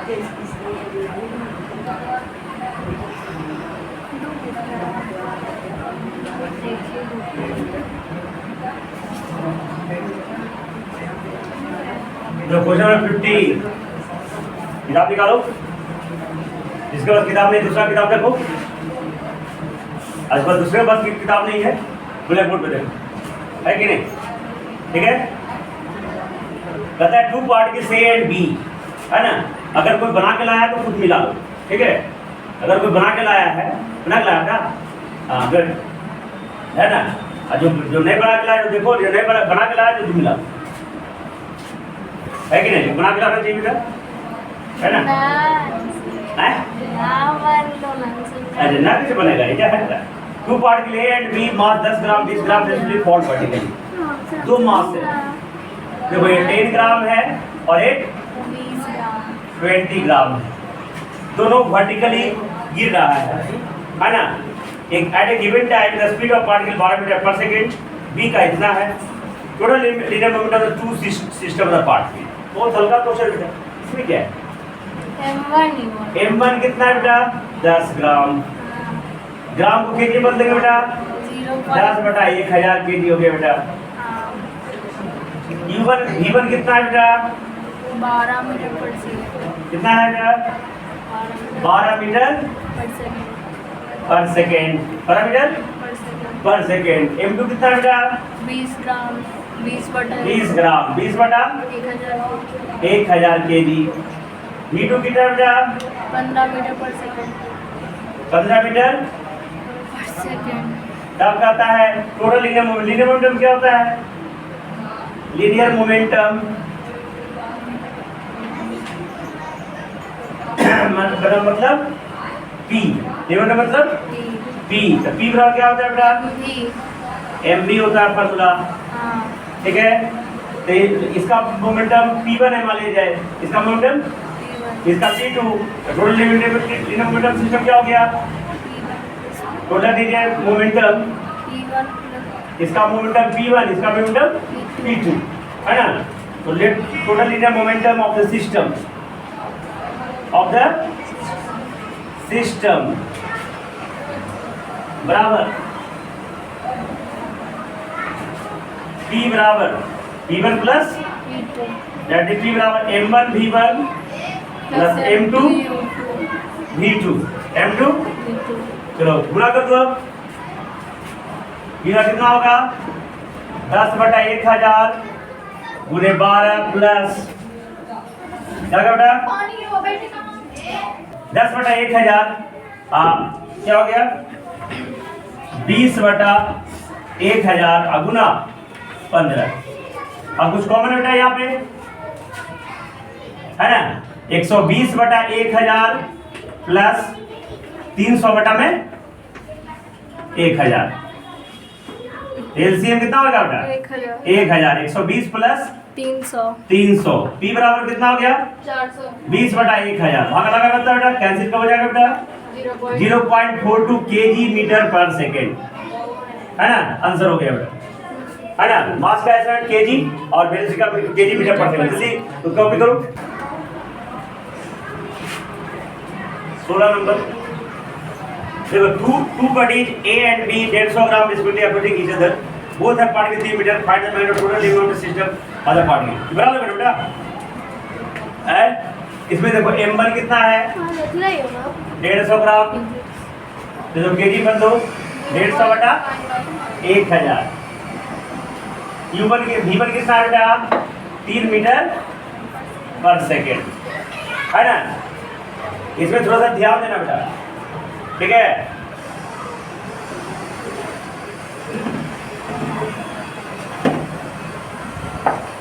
जो question number 50 किताब निकालो। जिसके पास किताब नहीं दूसरा किताब देखो। आज पास दूसरे पास किताब नहीं है, ब्लैक बोर्ड पे देखो, है कि नहीं? ठीक है। कहता है two particles A and B, है ना। अगर कोई बना के लाया तो खुद मिला लो, ठीक है। अगर कोई बना के लाया है, बना के लाया था, हाँ गुड, है ना। और जो नहीं बना के लाया, जो देखो, जो नहीं बना के लाया तो मिला लो, है कि नहीं? बना के लाना चाहिए बेटा, है ना? अरे ना कैसे बनेगा, ये क्या है? Two particle A and B, mass 10 gram 20 gram respectively fall particle, दो मास है। देखो ये 10 ग्राम है और एक 20 ग्राम है, दोनों वर्टिकली गिर रहा है ना। एक at a given time the speed of particle 12 metre पर सेकेंड, बी का इतना है। Total linear moment of the two system of the particle. बहुत हल्का क्वेश्चन बेटा, इसमें क्या है? m1 कितना है बेटा? 10 ग्राम। ग्राम को केजी बदल देंगे बेटा, 10/1000 केजी हो गया बेटा। v1 कितना है बेटा? 12 मीटर पर सेकंड। कितना है बेटा? 12 मीटर पर सेकेंड, 12 मीटर पर सेकेंड। m2 कितना है बेटा? 20 ग्राम, 20 ग्राम, 20/1000 केजी। v2 कितना है बेटा? 15 मीटर पर सेकंड। 15 मीटर पर सेकंड। तब कहता है टोटल लीनियर मोमेंटम क्या होता है? लीनियर मोमेंटम मतलब p, लीनियर मतलब p। तो p बराबर क्या होता है बेटा? mv होता है फॉर्मूला, ठीक है। तो इसका मोमेंटम p1 है मान लीजिए, इसका मोमेंटम, इसका p2। Total linear momentum system क्या हो गया? टोटल लीनियर मोमेंटम, इसका मोमेंटम p1, इसका मोमेंटम p2, है ना। तो total linear momentum of the system बराबर p बराबर p1 plus that is p बराबर m1 v1 plus m2 v2 m2। चलो गुणा कर दो। यह कितना होगा? 10/1000 गुणे 12 प्लस क्या बेटा? 10/1000 क्या हो गया? 20/1000 अगुना 15। अब कुछ कॉमन बेटा यहाँ पे, है ना। 120/1000 प्लस 300/1000। एलसीएम कितना होगा बेटा? 1000। 120 प्लस 300। पी बराबर कितना हो गया? 400। 20/1000 भाग लगा करता बेटा, कैंसिल कब हो जाएगा बेटा? 0.42 kg मीटर पर सेकेंड, है ना। आंसर हो गया बेटा, है ना। मास का ऐसा केजी और वेलोसिटी का केजी मीटर पर सेकेंड। जल्दी उसका कॉपी करो। 16 नंबर देखो, two bodies A and B 150 gram respectively approaching each other, both have particle 3 metre, find the magnitude total limit of the system of the particle। बराबर है बेटा, है। इसमें देखो m1 कितना है? 150 ग्राम। तो केजी बन दो 150/1000। v1 कितना है बेटा? 3 मीटर पर सेकेंड, है ना। इसमें थोड़ा सा ध्यान देना बेटा, ठीक है।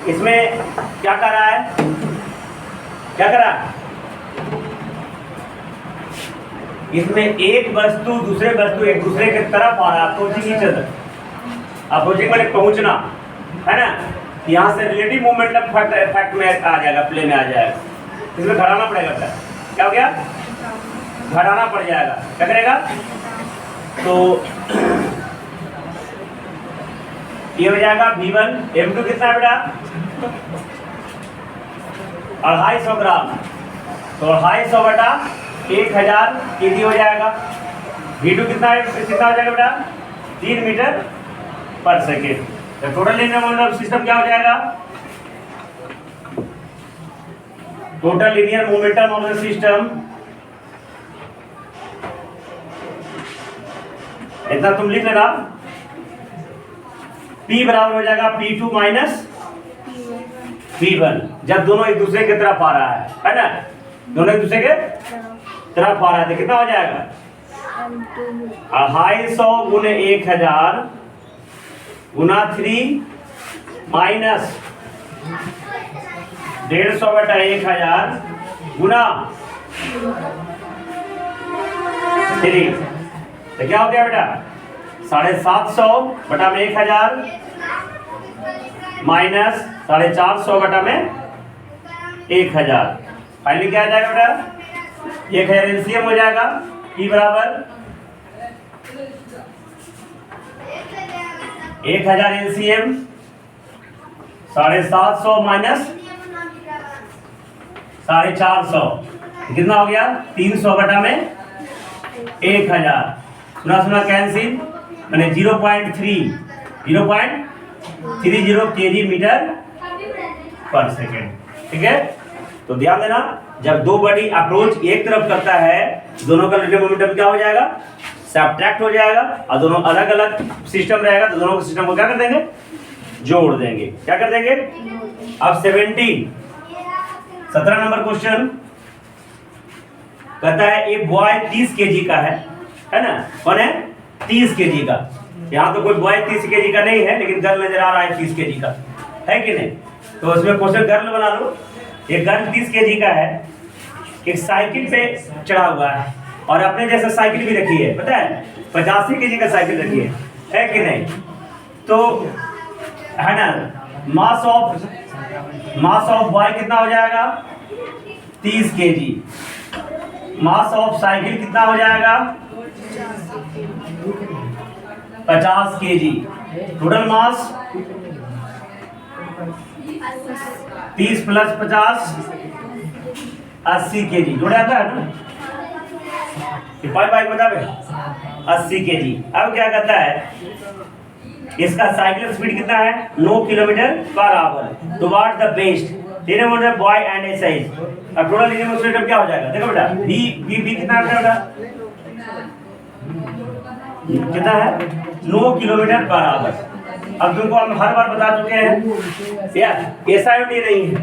इसमें क्या कर रहा है? क्या कर रहा है? इसमें एक वस्तु दूसरे वस्तु एक दूसरे के तरफ आ रहा है, अप्रोचिंग ईच अदर। अप्रोचिंग माने पहुंचना, है ना। यहाँ से रिलेटिव मोमेंटम फैक्ट में आ जाएगा, प्ले में आ जाएगा। इसमें घटाना पड़ेगा बेटा। क्या हो गया? घटाना पड़ जाएगा। क्या करेगा? तो ये हो जाएगा v1। m2 कितना है बेटा? 250 ग्राम तो 250/1000 kg हो जाएगा। v2 कितना हो जाएगा बेटा? 3 मीटर पर सेकेंड। तो टोटल लिनियर मोमेंटम सिस्टम क्या हो जाएगा? Total linear momentum of the system इतना तुम लिख लेना, P बराबर हो जाएगा P2 माइनस P1, जब दोनों एक दूसरे की तरफ आ रहा है ना, दोनों एक दूसरे के तरफ आ रहा है तो कितना हो जाएगा? 250 गुने 1000 गुना 3 माइनस 150/1000 गुना 3, तो क्या हो गया बेटा? 750/1000 माइनस 450/1000। फाइनली क्या आ जाएगा बेटा? 1000 एलसीएम हो जाएगा। P बराबर 1000 एलसीएम 750 माइनस 450 कितना हो गया? 300/1000। सुना कैंसिल, मैंने 0.30 kg मीटर पर सेकेंड। ठीक है, तो ध्यान देना, जब दो बॉडी अप्रोच एक तरफ करता है, दोनों का लिनियर मोमेंटम क्या हो जाएगा? सब्ट्रैक्ट हो जाएगा। और दोनों अलग अलग सिस्टम रहेगा तो दोनों के सिस्टम को क्या कर देंगे? जोड़ देंगे। क्या कर देंगे? अब 17 नंबर क्वेश्चन कहता है एक बॉय 30 kg का है ना? कौन है? 30 kg का। यहाँ तो कोई बॉय 30 kg का नहीं है, लेकिन गर्ल नजर आ रहा है 30 kg का, है कि नहीं? तो उसमें क्वेश्चन गर्ल बना लो। एक गर्ल 30 kg का है, एक साइकिल पे चढ़ा हुआ है और अपने जैसा साइकिल भी रखी है, पता है 85 kg का साइकिल रखी है कि नहीं? तो है ना, मास ऑफ बॉय कितना हो जाएगा? 30 kg। मास ऑफ साइकिल कितना हो जाएगा? 50 kg। Total mass 30 plus 50 80 kg। जोड़ा था ना, 5 बता 80 kg। अब क्या कहता है? इसका साइकिल स्पीड कितना है? 9 kilometre per hour. Toward the best linear momentum boy and A size. अब टोटल लिनियर मोमेंटम क्या हो जाएगा? देखो बेटा, v कितना है बेटा? कितना है? 9 किलोमीटर पर आवर। अब तुमको हम हर बार बता चुके हैं यार, ऐसा नहीं है।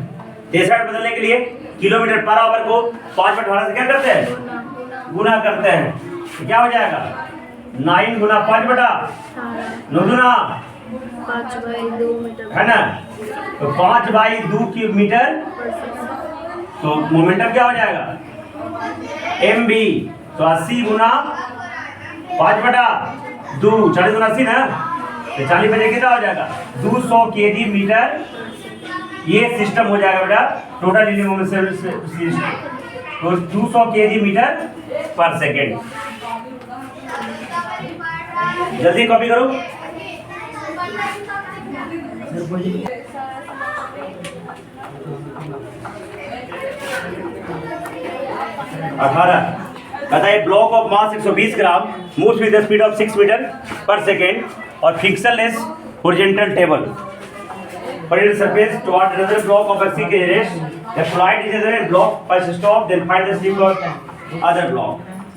ऐसा बदलने के लिए किलोमीटर पर आवर को 5/18 से क्या करते हैं? गुना करते हैं। तो क्या हो जाएगा? 9 गुना 5/9 गुना 5/2 मीटर है ना, तो 5/2 मीटर। तो मोमेंटम क्या हो जाएगा? mb। तो 80 गुना 5/2, 40 गुना 80 ना, तो 40 बजे कितना हो जाएगा? 200 kg मीटर। ये सिस्टम हो जाएगा बेटा टोटल लिनियर मोमेंटम सिस्टम। तो 200 kg मीटर पर सेकेंड। जल्दी कॉपी करो। 18 बताइए, block of mass 120 gram moves with the speed of 6 metre पर सेकेंड और फ्रिक्शनलेस हॉरिजॉन्टल टेबल पर it surface toward another block of a C rest. The flight is another block first stop then find the speed of other block.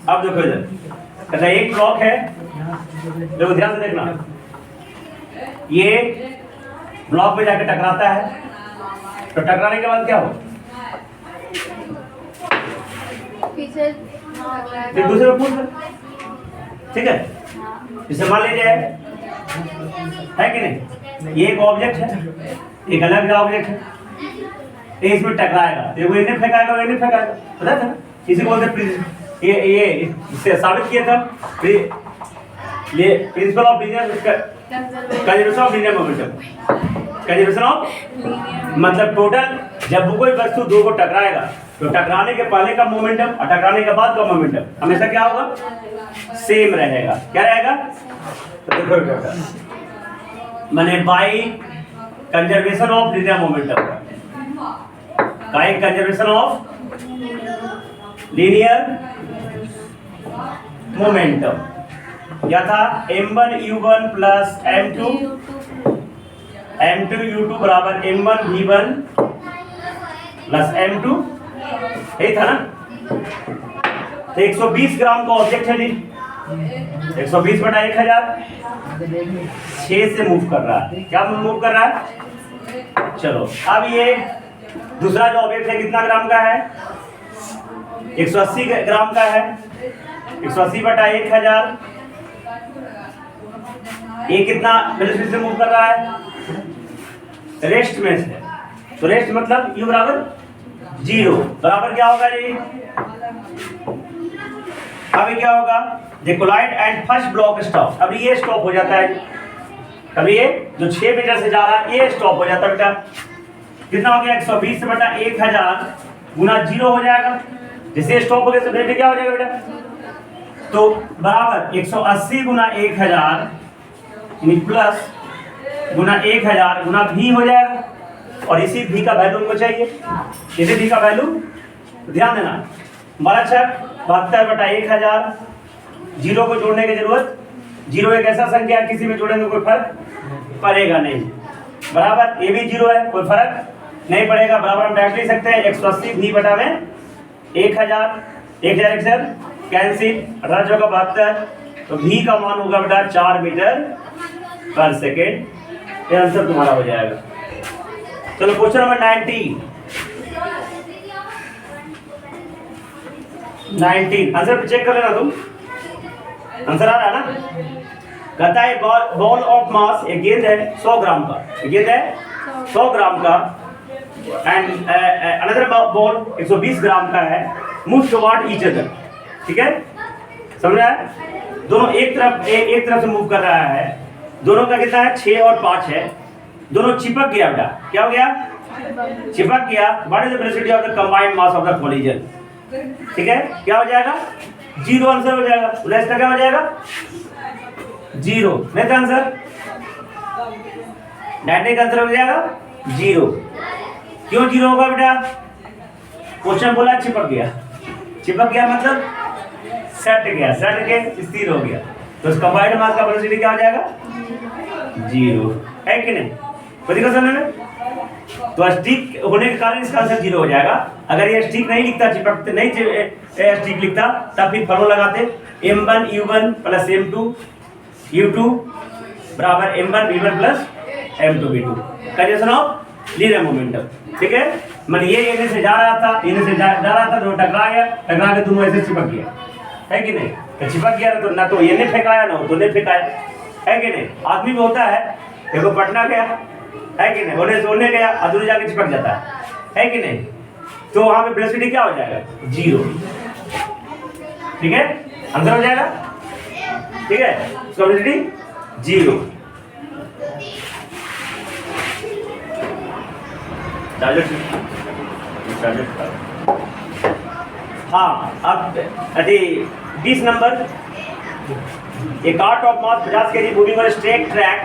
अब देखो इधर कहता है एक block है, देखो ध्यान से देखना, ये ब्लॉक में जाके टकराता है, तो टकराने के बाद क्या हो? पीछे एक दूसरे को पूछ, ठीक है? जैसे मान लीजिए है कि नहीं, ये एक ऑब्जेक्ट है, एक अलग ऑब्जेक्ट है, ये इसमें टकराएगा, देखो इन्हें फेंकाएगा, इन्हें फेंकाएगा, पता था ना? इसी बोलते ये इससे साबित किया था ये principle of linear conservation of linear momentum. Conservation of मतलब टोटल जब कोई वस्तु दो को टकराएगा तो टकराने के पहले का मोमेंटम और टकराने के बाद का मोमेंटम हमेशा क्या होगा? सेम रहेगा। क्या रहेगा? तो देखो मैंने by conservation of linear momentum, by conservation of linear momentum, क्या था m1 u1 plus m2 u2 बराबर m1 v1 प्लस m2, यही था ना। तो 120 ग्राम का ऑब्जेक्ट है जी, 120 बटा 1000, 6 से मूव कर रहा है। क्या मूव कर रहा है? चलो अब ये दूसरा जो ऑब्जेक्ट है कितना ग्राम का है? 180 ग्राम का है। 180 बटा 1000, ये कितना वेलोसिटी से मूव कर रहा है? रेस्ट में से। तो रेस्ट मतलब u बराबर 0, बराबर क्या होगा जी? अभी क्या होगा? The collide and first block stop. अब ये स्टॉप हो जाता है। अब ये जो 6 मीटर से जा रहा है ये स्टॉप हो जाता है बेटा। कितना हो गया? 120 बटा 1000 गुना 0 हो जाएगा। जैसे स्टॉप हो गया तो बेटे क्या हो जाएगा बेटा? तो बराबर 180 गुना 1000 प्लस गुना 1000 गुना भी हो जाएगा। और इसी भी का वैल्यू हमको चाहिए, इसी भी का वैल्यू ध्यान देना। हमारा 72 बटा 1000, 0 को जोड़ने की जरूरत, 0 एक ऐसा संख्या है किसी में जोड़ेंगे कोई फर्क पड़ेगा नहीं। बराबर ये भी 0 है, कोई फर्क नहीं पड़ेगा। बराबर हम डायरेक्ट लिख सकते हैं 180 भी बटा में 1000, 1000 कैंसिल, 18 जगह 72, तो भी का मान होगा बेटा 4 मीटर पर सेकेंड। ये आंसर तुम्हारा हो जाएगा। चलो क्वेश्चन नंबर 19 आंसर चेक कर लेना तुम, आंसर आ रहा है ना। कहता है बॉल ऑफ मास, एक गेंद है 100 ग्राम का, गेंद है 100 ग्राम का एंड अनदर बॉल 120 ग्राम का है, मूव टुवर्ड ईच अदर। ठीक है, समझ रहा है? दोनों एक तरफ से मूव कर रहा है। दोनों का कितना है? 6 और 5 है। दोनों चिपक गया बेटा। क्या हो गया? चिपक गया। What is the velocity of the combined mass of the collision? ठीक है, क्या हो जाएगा? 0 आंसर हो जाएगा। उल्लेख क्या हो जाएगा? 0। नहीं था आंसर, डायरेक्ट आंसर हो जाएगा 0। क्यों 0 होगा बेटा? क्वेश्चन बोला चिपक गया। चिपक गया मतलब सट गया, सट के स्थिर हो गया। तो इस कंबाइंड मास का वेलोसिटी क्या हो जाएगा? 0 है कि नहीं? कोई दिक्कत समझ में? तो स्टिक होने के कारण इसका आंसर 0 हो जाएगा। अगर ये स्टिक नहीं लिखता, चिपकते नहीं स्टिक लिखता, तब फिर फॉर्मूला लगाते m1 u1 plus m2 u2 बराबर m1 v1 plus m2 v2, conservation of linear momentum. ठीक है, मतलब ये इधर से जा रहा था, इधर से जा रहा था, तो टकरा गया, टकरा के दोनों ऐसे चिपक गया, है कि नहीं? तो चिपक गया तो ना तो ये ने फेंकाया ना तो ने फेंकाया, है कि नहीं? आदमी में होता है, देखो पटना गया, है कि नहीं? होने सोने गया, अधूरे जाके चिपक जाता है कि नहीं? तो वहां पे वेलोसिटी क्या हो जाएगा? 0। ठीक है, आंसर हो जाएगा। ठीक है, इसका वेलोसिटी 0। हाँ, अब 20 number, a cart of mass 50 kg moving on a straight track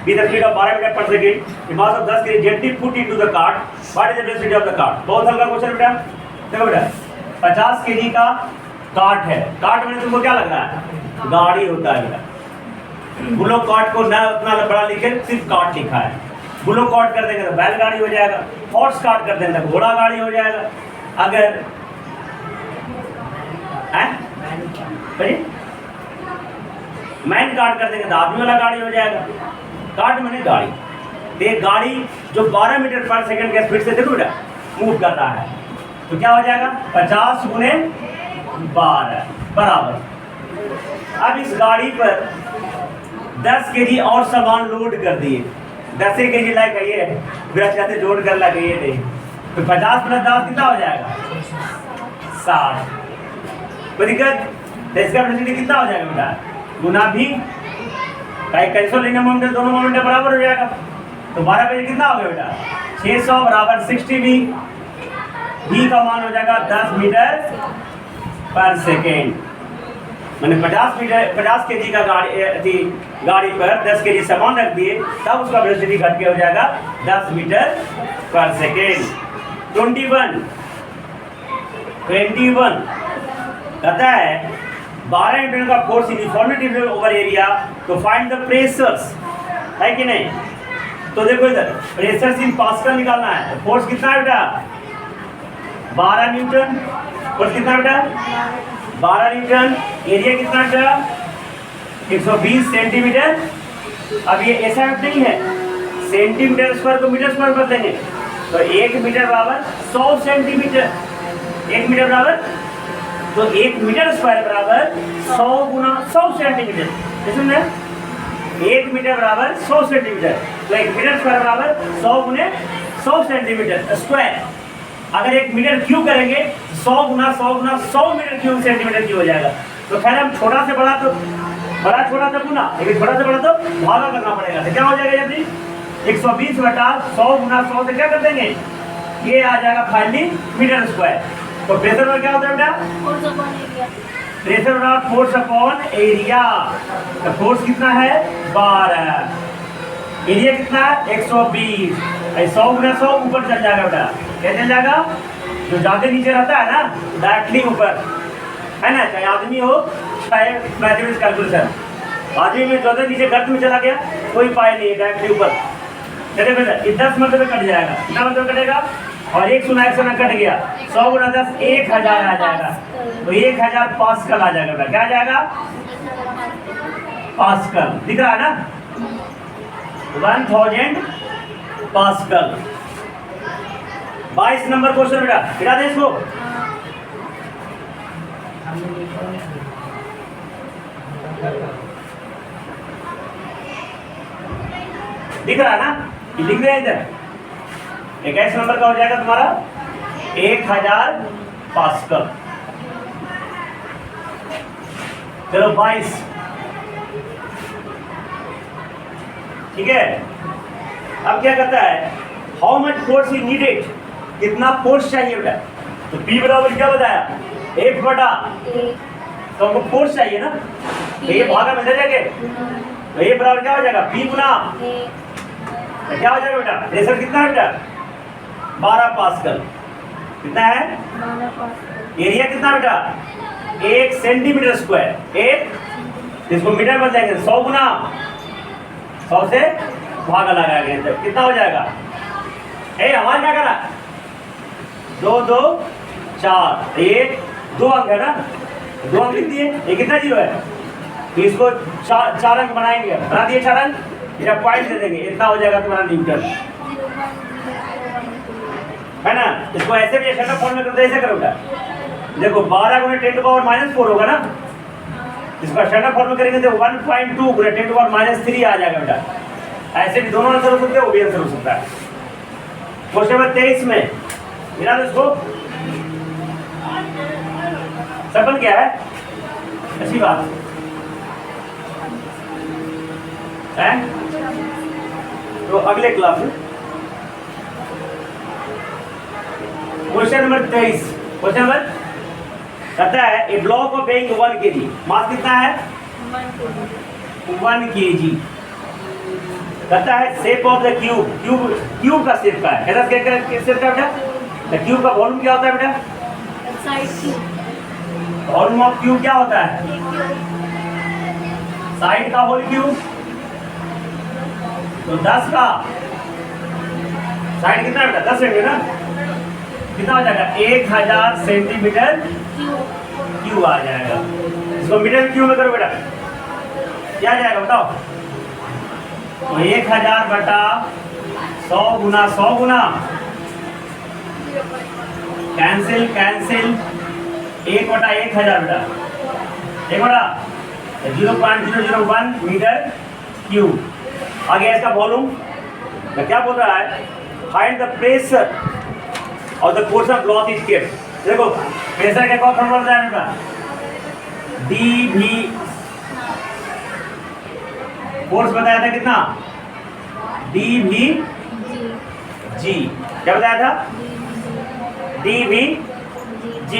with a speed of 12 metre पर second, the mass of 10 kg gently put into the cart, what is the velocity of the cart? बहुत हल्का question बेटा। देखो बेटा, 50 kg का cart है। Cart में तुमको क्या लग रहा है? गाड़ी होता है बेटा। बुलो कार्ट को ना उतना बड़ा लिखे, सिर्फ कार्ट लिखा है। बुलो कार्ट कर देंगे तो बैलगाड़ी हो जाएगा, हॉर्स कार्ट कर देंगे तो घोड़ा गाड़ी हो जाएगा। अगर मैन कार्ट कर देंगे तो आदमी वाला गाड़ी हो जाएगा। कार्ट मैंने गाड़ी, तो एक गाड़ी जो 12 मीटर पर सेकंड के स्पीड से देखो बेटा मूव कर रहा है, तो क्या हो जाएगा? 50 गुने 12 बराबर। अब इस गाड़ी पर 10 kg और सामान लोड कर दिए, 10 kg लाइक ये बृहस्पति जोड़ कर लगे ये नहीं, तो 50 प्लस 10 कितना हो जाएगा? 60। कोई दिक्कत? तो इसका वेलोसिटी कितना हो जाएगा बेटा? गुना भी, कैंसिल लीनियर मोमेंटम, दोनों मोमेंटम बराबर हो जाएगा। तो 12 बजे कितना हो गया बेटा? 600 बराबर 60 भी का मान हो जाएगा 10 मीटर पर सेकेंड। मैंने 50 kg का गाड़ी पर 10 kg सामान रख दिए, तब उसका वेलोसिटी घट के हो जाएगा 10 मीटर पर सेकेंड। 21 कहता है 12 न्यूटन का force uniformly distributed over area, तो फाइंड द प्रेशर्स, है कि नहीं? तो देखो इधर प्रेशर्स इन पास्कल निकालना है। तो फोर्स कितना है बेटा? 12 न्यूटन। फोर्स कितना बेटा? 12 न्यूटन। एरिया कितना बेटा? 120 सेंटीमीटर। अब ये ऐसा नहीं है, सेंटीमीटर स्क्वायर को मीटर स्क्वायर कर देंगे, तो 1 मीटर बराबर 100 सेंटीमीटर। 1 मीटर बराबर, तो 1 मीटर स्क्वायर बराबर 100 गुना 100 सेंटीमीटर। समझे? 1 मीटर बराबर 100 सेंटीमीटर, तो 1 मीटर स्क्वायर बराबर 100 गुने 100 सेंटीमीटर स्क्वायर। अगर 1 मीटर क्यूब करेंगे 100 गुना 100 गुना 100 मीटर क्यूब सेंटीमीटर क्यूब हो जाएगा। तो खैर हम छोटा से बड़ा, तो बड़ा छोटा से गुना, लेकिन छोटा से बड़ा तो भागा करना पड़ेगा। तो क्या हो जाएगा यदि 120 बटा 100 गुना 100 से क्या कर देंगे, ये आ जाएगा फाइनली मीटर स्क्वायर। तो प्रेशर में क्या होता है बेटा? प्रेशर बराबर फोर्स अपॉन एरिया। तो फोर्स कितना है? 12। एरिया कितना है? 120। 100 गुना 100 ऊपर चल जाएगा बेटा। क्या चल जाएगा? जो ज्यादा नीचे रहता है ना, डायरेक्टली ऊपर, है ना? चाहे आदमी हो चाहे मैथमेटिक्स कैलकुलेशन, आदमी में ज्यादा नीचे गर्त में चला गया कोई पाए नहीं है, डायरेक्टली ऊपर। चलिए बेटा ये 10 मतलब कट जाएगा। कितना मतलब कटेगा? और 1 सुना 1 सुना कट गया, 100 गुना 10 1000 आ जाएगा। तो 1000 पास्कल आ जाएगा बेटा। क्या आ जाएगा? पास्कल। दिख रहा है ना? 1000 पास्कल। 22 नंबर क्वेश्चन बेटा, गिरा दे इसको। दिख रहा है ना? ये लिख रहे हैं इधर। 21 नंबर का हो जाएगा तुम्हारा 1000 पास्कल। चलो 22, ठीक है। अब क्या कहता है? How much force is needed, कितना फोर्स चाहिए बेटा? तो P बराबर क्या बताया? F बटा, तो हमको फोर्स चाहिए ना, तो ये भागा में दे देंगे, तो ये बराबर क्या हो जाएगा? P गुना, तो क्या हो जाएगा बेटा? प्रेशर कितना है बेटा? 12 पास्कल। कितना है? 12 पास्कल। एरिया कितना बेटा? 1 सेंटीमीटर स्क्वायर। 1, इसको मीटर बन जाएंगे, 100 गुना 100 से भागा लगाया गया, तो कितना हो जाएगा? आवाज क्या करा? 2 2 4, ये 2 अंक है ना, 2 अंक लिख दिए। ये कितना जीरो है? तो इसको 4 अंक बनाएंगे, बना दिए 4 अंक, इधर पॉइंट दे देंगे, इतना हो जाएगा तुम्हारा न्यूटन, है ना? इसको ऐसे भी शटअप फॉर्म में करते ऐसे करो बेटा। देखो 12 गुणे 10 टू पावर -4 होगा ना, इसका शटअप फॉर्म में करेंगे तो 1.2 गुणे 10 टू पावर -3 आ जाएगा बेटा। ऐसे भी दोनों आंसर हो सकते हैं, वो भी आंसर हो सकता है। क्वेश्चन नंबर 23 में मिला इसको सफल क्या है? अच्छी बात है। तो अगले क्लास में क्वेश्चन नंबर 23, क्वेश्चन नंबर कहता है ए ब्लॉक ऑफ वेइंग 1 kg, मास कितना है? 1 kg। कहता है shape of the cube, cube का शेप का है, कैसा शेप का बेटा? द क्यूब का वॉल्यूम क्या होता है बेटा? वॉल्यूम ऑफ क्यूब क्या होता है? साइड का होल क्यूब, तो 10 का साइड कितना बेटा? 10 सेंटीमीटर ना, कितना हो जाएगा? 1000 सेंटीमीटर क्यूब आ जाएगा। इसको मीटर क्यूब में करो बेटा, क्या आ जाएगा बताओ? तो 1000 बटा 100 गुना 100 गुना कैंसिल कैंसिल, 1 बटा 1000 बेटा, 1 बटा 0.001 मीटर क्यूब। आगे इसका वॉल्यूम क्या बोल रहा है? फाइंड द प्रेशर और the portion of block is kept. देखो प्रेशर का कौन फॉर्मूला बताया बेटा? dV। फोर्स बताया था कितना? dV G। क्या बताया था? dV G।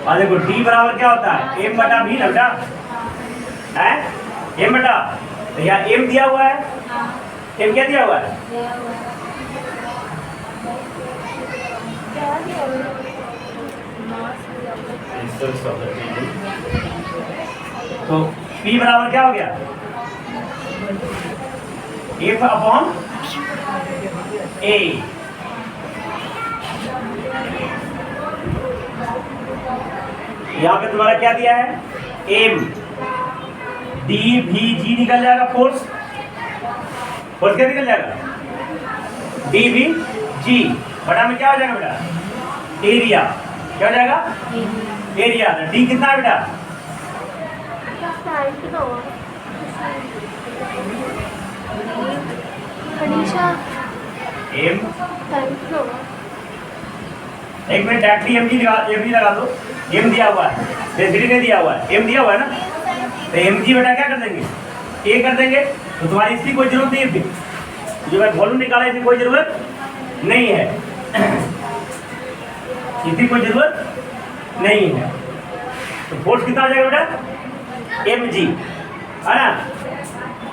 और देखो D बराबर क्या होता है? M बटा V ना बेटा, है M बटा, तो यहाँ M दिया हुआ है, M क्या दिया हुआ है? तो P बराबर क्या हो गया, F अपॉन A। यहाँ पे तुम्हारा क्या दिया है, M D V G निकल जाएगा, फोर्स क्या निकल जाएगा, D V G बटा में क्या हो जाएगा बेटा, एरिया। क्या हो जाएगा, एरिया। D कितना है बेटा, M एक मिनट, डैक्टी एम जी लगा दो। एम दिया हुआ है, डेंसिटी नहीं दिया हुआ है, एम दिया हुआ है ना, तो एम जी बेटा क्या कर देंगे, ए कर देंगे। तो तुम्हारी इसकी कोई जरूरत नहीं है, फिर जो मैं वॉल्यूम निकाला इसकी कोई जरूरत नहीं है, इसकी कोई जरूरत नहीं है। तो फोर्स कितना हो जाएगा बेटा, एम जी है ना।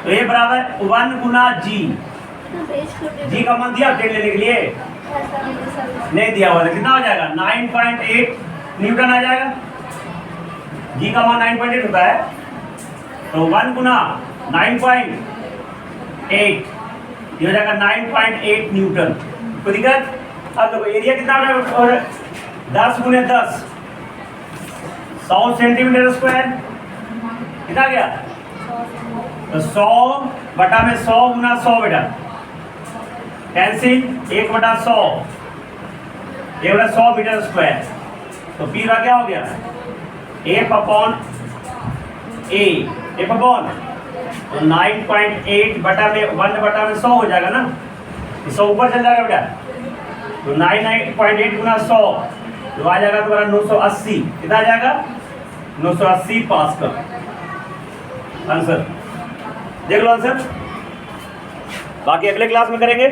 तो ये बराबर 1 गुना जी। जी का मान दिया टेन लेने के लिए, नहीं दिया हुआ, कितना हो जाएगा, 9.8 न्यूटन आ जाएगा। जी का मान 9.8 होता है, तो 1 गुना 9.8 ये हो जाएगा 9.8 न्यूटन। कोई दिक्कत। अब देखो एरिया कितना हो जाएगा, और 10 गुने 10 100 सेंटीमीटर स्क्वायर कितना गया, तो 100 बटा में 100 गुना 100 बेटा कैंसिल, 1/100 1/100 मीटर स्क्वायर। तो पी का क्या हो गया, F upon A, F upon तो 9.8 बटा में 1 बटा में 100 हो जाएगा ना, 100 ऊपर चल जाएगा बेटा, तो 9.8 गुना 100 तो आ जाएगा तुम्हारा 980। कितना आ जाएगा, 980 पास्कल। आंसर देख लो, आंसर बाकी अगले क्लास में करेंगे।